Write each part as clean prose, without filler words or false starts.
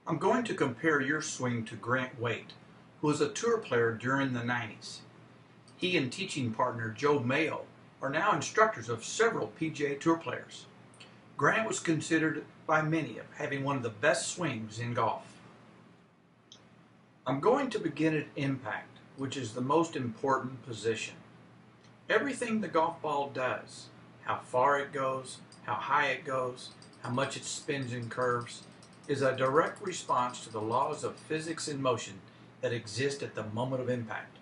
I'm going to compare your swing to Grant Waite, who was a tour player during the 90s. He and teaching partner Joe Mayo are now instructors of several PGA Tour players. Grant was considered by many of having one of the best swings in golf. I'm going to begin at impact, which is the most important position. Everything the golf ball does, how far it goes, how high it goes, how much it spins and curves, is a direct response to the laws of physics and motion that exist at the moment of impact.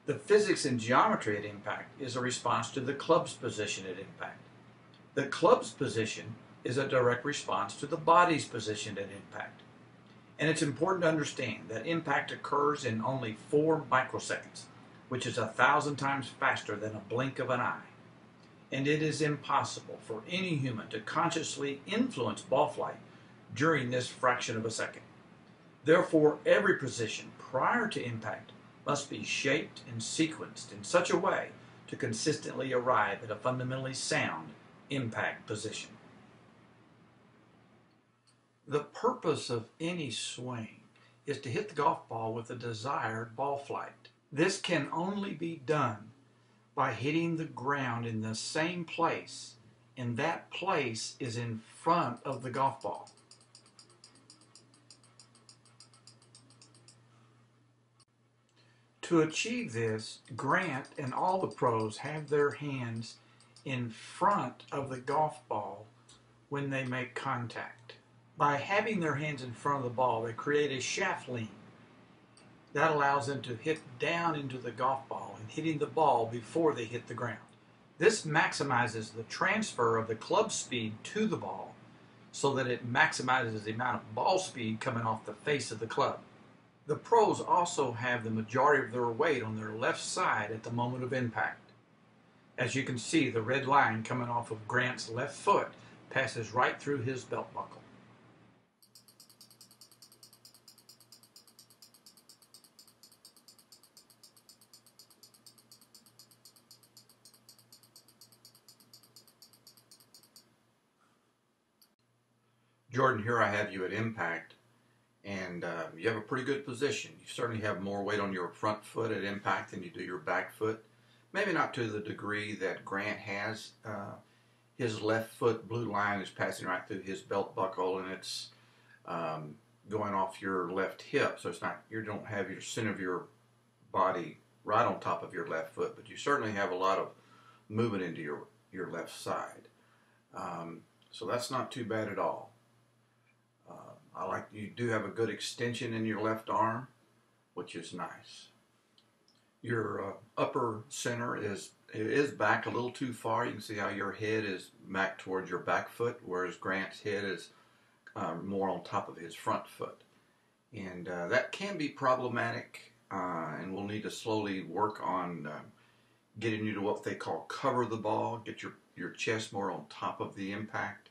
The physics and geometry at impact is a response to the club's position at impact. The club's position is a direct response to the body's position at impact. And it's important to understand that impact occurs in only 4 microseconds, which is 1,000 times faster than a blink of an eye. And it is impossible for any human to consciously influence ball flight during this fraction of a second. Therefore, every position prior to impact must be shaped and sequenced in such a way to consistently arrive at a fundamentally sound impact position. The purpose of any swing is to hit the golf ball with the desired ball flight. This can only be done by hitting the ground in the same place, and that place is in front of the golf ball. To achieve this, Grant and all the pros have their hands in front of the golf ball when they make contact. By having their hands in front of the ball, they create a shaft lean. That allows them to hit down into the golf ball and hitting the ball before they hit the ground. This maximizes the transfer of the club speed to the ball so that it maximizes the amount of ball speed coming off the face of the club. The pros also have the majority of their weight on their left side at the moment of impact. As you can see, the red line coming off of Grant's left foot passes right through his belt buckle. Jordan, here I have you at impact, and you have a pretty good position. You certainly have more weight on your front foot at impact than you do your back foot. Maybe not to the degree that Grant has. His left foot blue line is passing right through his belt buckle, and it's going off your left hip, so it's not, you don't have your center of your body right on top of your left foot, but you certainly have a lot of movement into your left side. So that's not too bad at all. You do have a good extension in your left arm, which is nice. Your upper center is back a little too far. You can see how your head is back towards your back foot, whereas Grant's head is more on top of his front foot. And that can be problematic, and we'll need to slowly work on getting you to what they call cover the ball, get your chest more on top of the impact.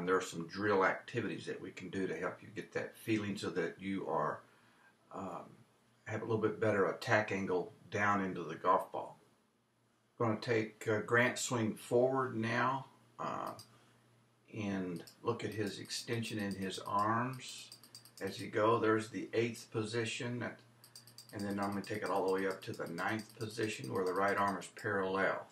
There are some drill activities that we can do to help you get that feeling so that you are have a little bit better attack angle down into the golf ball. I'm going to take Grant's swing forward now and look at his extension in his arms as you go. There's the 8th position, and then I'm going to take it all the way up to the 9th position where the right arm is parallel.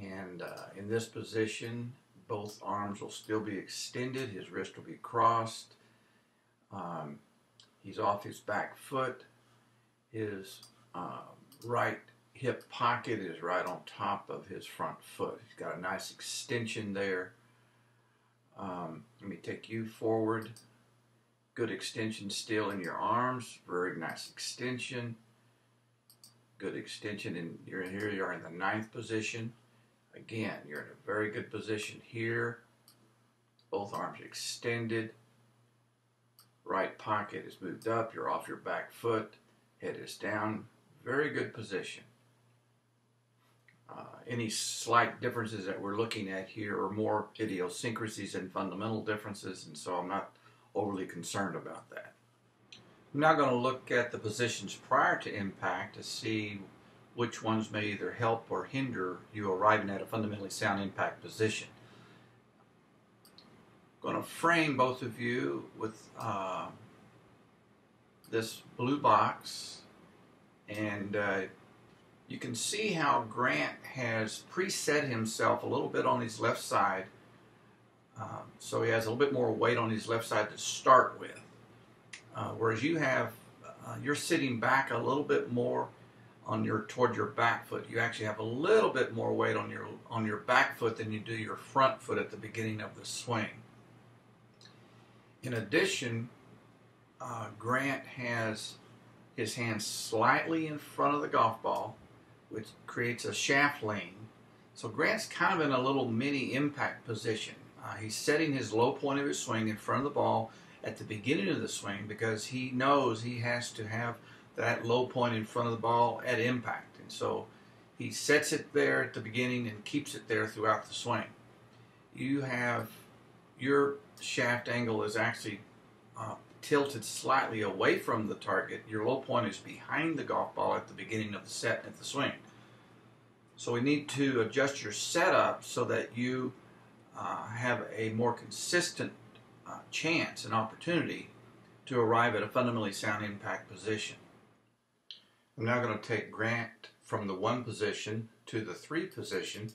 And in this position, both arms will still be extended. His wrist will be crossed. He's off his back foot. His right hip pocket is right on top of his front foot. He's got a nice extension there. Let me take you forward. Good extension still in your arms. Very nice extension. Good extension in here. You are in the 9th position. Again, you're in a very good position here. Both arms extended. Right pocket is moved up. You're off your back foot. Head is down. Very good position. Any slight differences that we're looking at here are more idiosyncrasies and fundamental differences, and so I'm not overly concerned about that. I'm now going to look at the positions prior to impact to see which ones may either help or hinder you arriving at a fundamentally sound impact position. I'm I'm going to frame both of you with this blue box, and you can see how Grant has preset himself a little bit on his left side, so he has a little bit more weight on his left side to start with, whereas you have you're sitting back a little bit more on toward your back foot. You actually have a little bit more weight on your back foot than you do your front foot at the beginning of the swing. In addition, Grant has his hands slightly in front of the golf ball, which creates a shaft lane. So Grant's kind of in a little mini impact position. He's setting his low point of his swing in front of the ball at the beginning of the swing because he knows he has to have that low point in front of the ball at impact. And so he sets it there at the beginning and keeps it there throughout the swing. You have your shaft angle is actually tilted slightly away from the target. Your low point is behind the golf ball at the beginning of the set at the swing. So we need to adjust your setup so that you have a more consistent chance and opportunity to arrive at a fundamentally sound impact position. I'm now going to take Grant from the 1 position to the 3 position,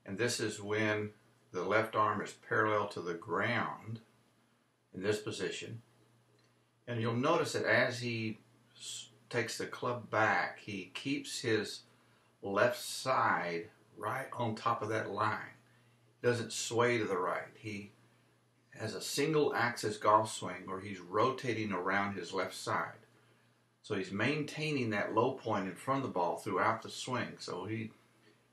and this is when the left arm is parallel to the ground in this position. And you'll notice that as he takes the club back, he keeps his left side right on top of that line. He doesn't sway to the right. He has a single axis golf swing where he's rotating around his left side. So he's maintaining that low point in front of the ball throughout the swing. So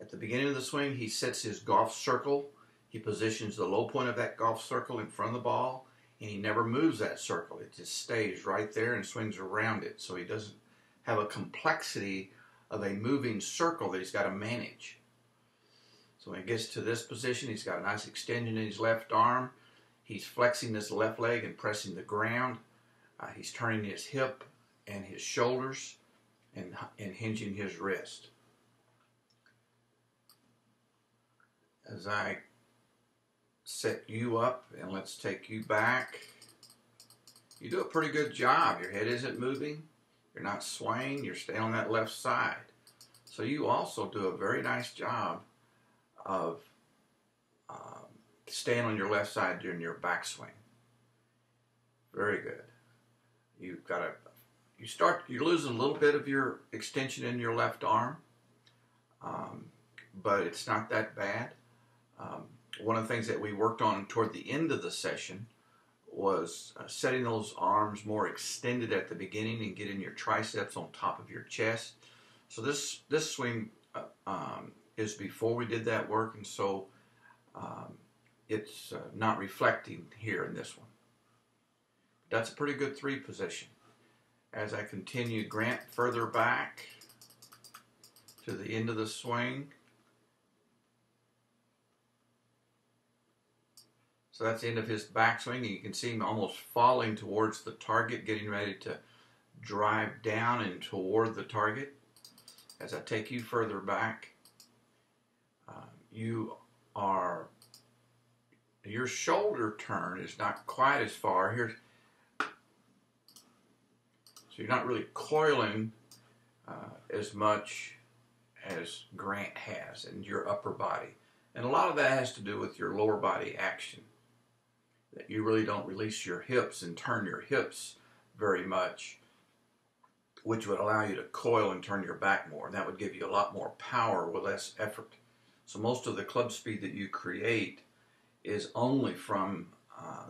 at the beginning of the swing, he sets his golf circle. He positions the low point of that golf circle in front of the ball, and he never moves that circle. It just stays right there and swings around it. So he doesn't have a complexity of a moving circle that he's got to manage. So when he gets to this position, he's got a nice extension in his left arm. He's flexing his left leg and pressing the ground. He's turning his hip and his shoulders and hinging his wrist. As I set you up and let's take you back, you do a pretty good job. Your head isn't moving, you're not swaying, you're staying on that left side. So you also do a very nice job of staying on your left side during your backswing. Very good. You're losing a little bit of your extension in your left arm, but it's not that bad. One of the things that we worked on toward the end of the session was setting those arms more extended at the beginning and getting your triceps on top of your chest. So this swing is before we did that work, and so it's not reflecting here in this one. That's a pretty good 3 position. As I continue Grant further back to the end of the swing. So that's the end of his backswing, and you can see him almost falling towards the target, getting ready to drive down and toward the target. As I take you further back, your shoulder turn is not quite as far here, so you're not really coiling as much as Grant has in your upper body. And a lot of that has to do with your lower body action, that you really don't release your hips and turn your hips very much, which would allow you to coil and turn your back more. And that would give you a lot more power with less effort. So most of the club speed that you create is only from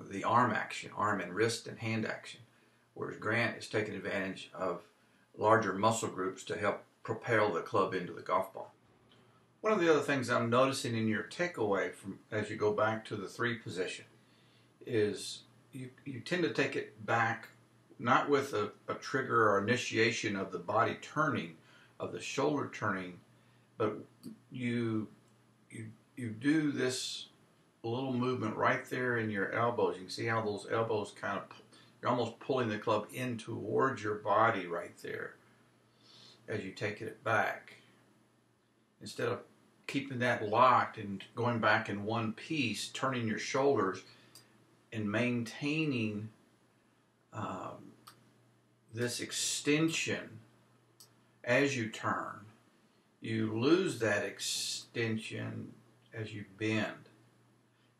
the arm action, arm and wrist and hand action, whereas Grant is taking advantage of larger muscle groups to help propel the club into the golf ball. One of the other things I'm noticing in your takeaway from as you go back to the 3 position is you tend to take it back not with a trigger or initiation of the body turning, of the shoulder turning, but you do this little movement right there in your elbows. You can see how those elbows you're almost pulling the club in towards your body right there as you take it back. Instead of keeping that locked and going back in one piece, turning your shoulders, and maintaining this extension as you turn. You lose that extension as you bend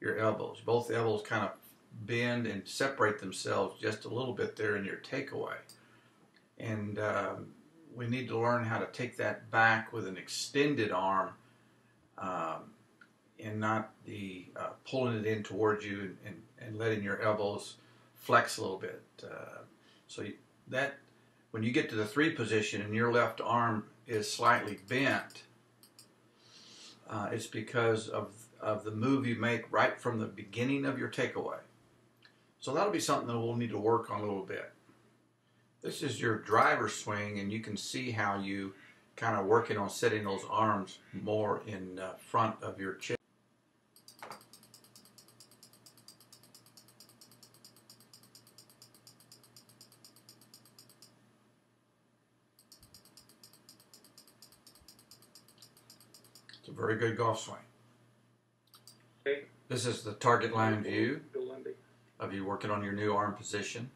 your elbows. Both elbows kind of bend and separate themselves just a little bit there in your takeaway. And we need to learn how to take that back with an extended arm and not the pulling it in towards you and letting your elbows flex a little bit. That when you get to the 3 position and your left arm is slightly bent, it's because of the move you make right from the beginning of your takeaway. So that'll be something that we'll need to work on a little bit. This is your driver swing, and you can see how you kind of working on setting those arms more in front of your chest. It's a very good golf swing. Okay. This is the target line view of you working on your new arm position.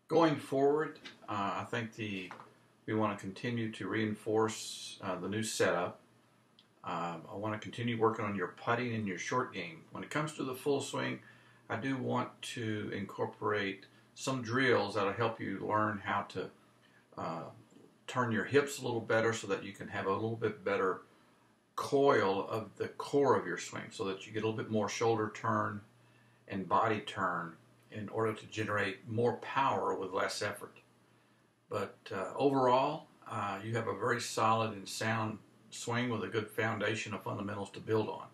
Going forward, I think we want to continue to reinforce the new setup. I want to continue working on your putting and your short game. When it comes to the full swing, I do want to incorporate some drills that'll help you learn how to turn your hips a little better so that you can have a little bit better coil of the core of your swing, so that you get a little bit more shoulder turn and body turn in order to generate more power with less effort. But overall, you have a very solid and sound swing with a good foundation of fundamentals to build on.